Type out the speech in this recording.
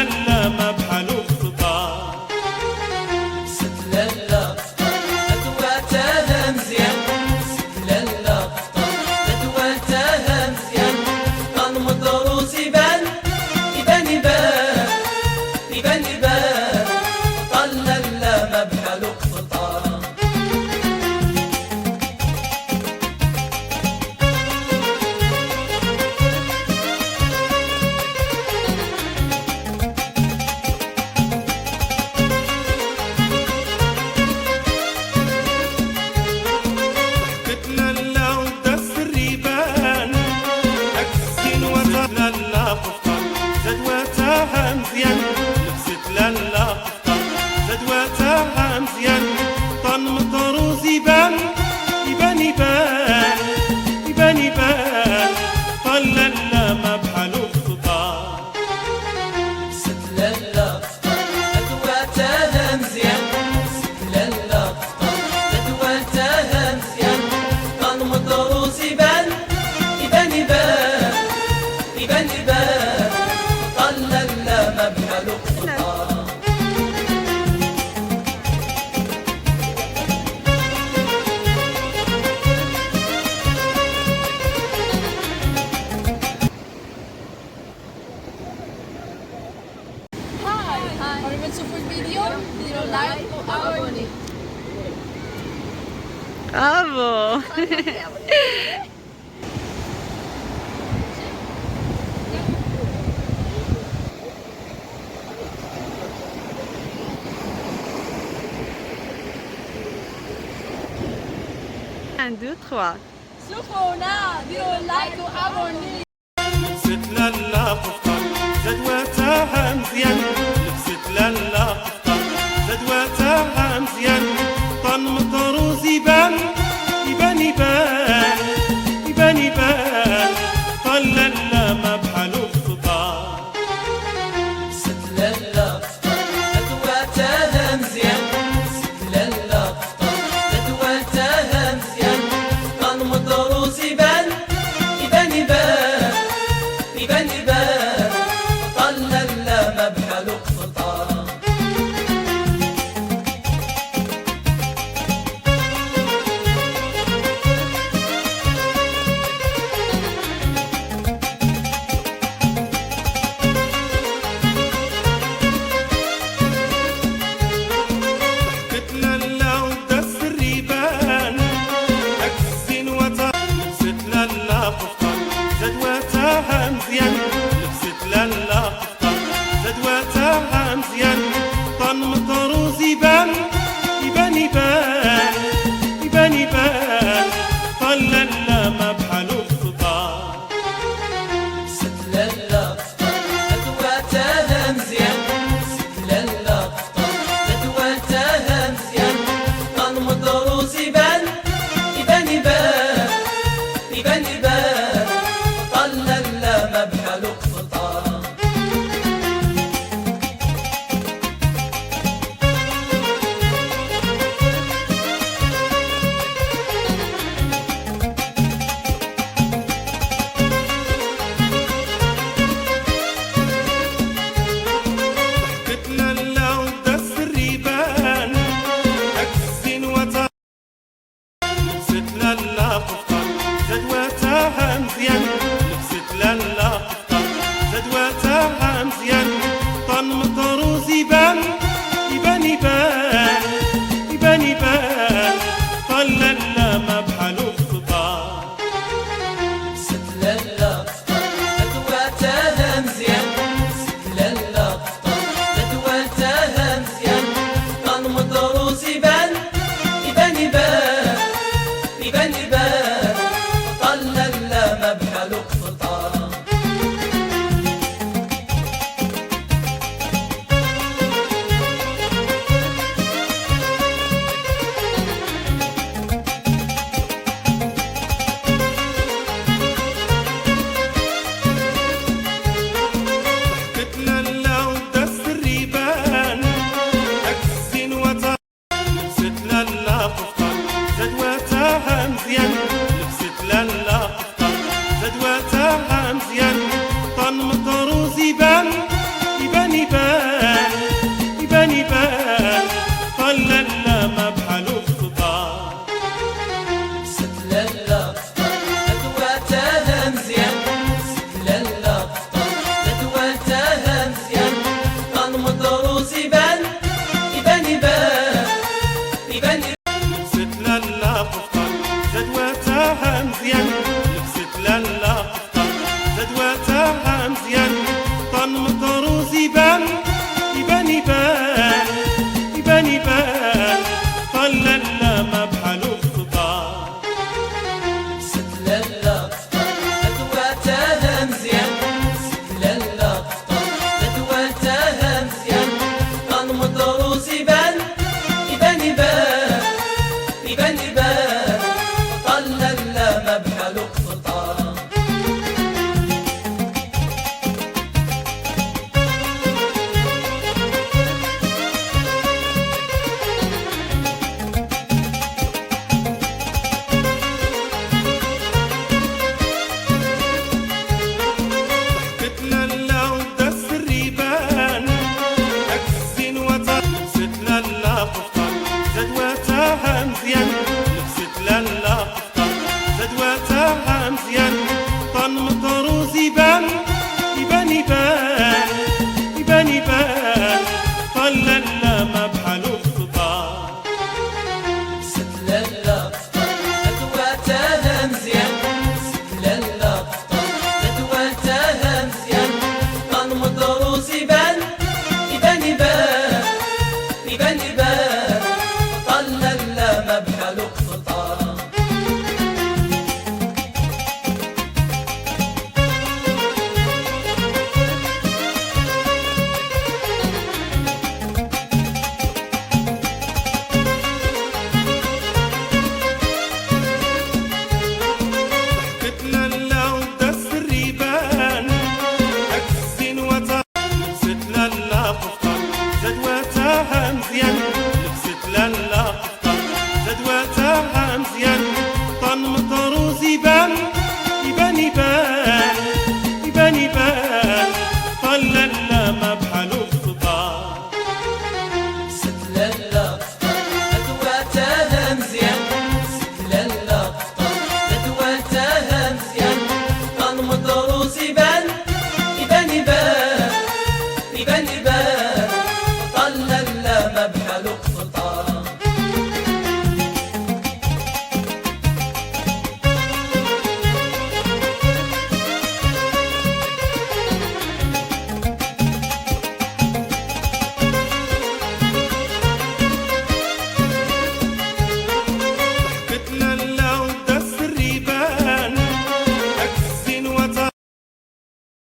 لالا ما بحالو فطار. لبست لالا فطر أدواتها مزيان، لبست لالا فطر أدواتها مزيان، فطن مضروس يبان يبان يبان يبان يبان، فطن لالا ما بحالو فطار. زدواتها مزيان لبست لالا فطر زدواتها مزيان، طن مطروز يبان يبان يبان يبان يبان، طن لالا ما بحالو فطار. لبست لالا فطر أدواتها مزيان، لبست لالا فطر أدواتها مزيان، طن مضروس يبان يبان يبان يبان يبان، فطن لالا ما بحالو فطار. Har du ett så fort video? Blir du like och abonne? Bravo! Un, deux, trois. شوفونا ديروا لايك وابوني. لبست لالا فطر زدواتها مزيان لبست لالا فطر زدواتها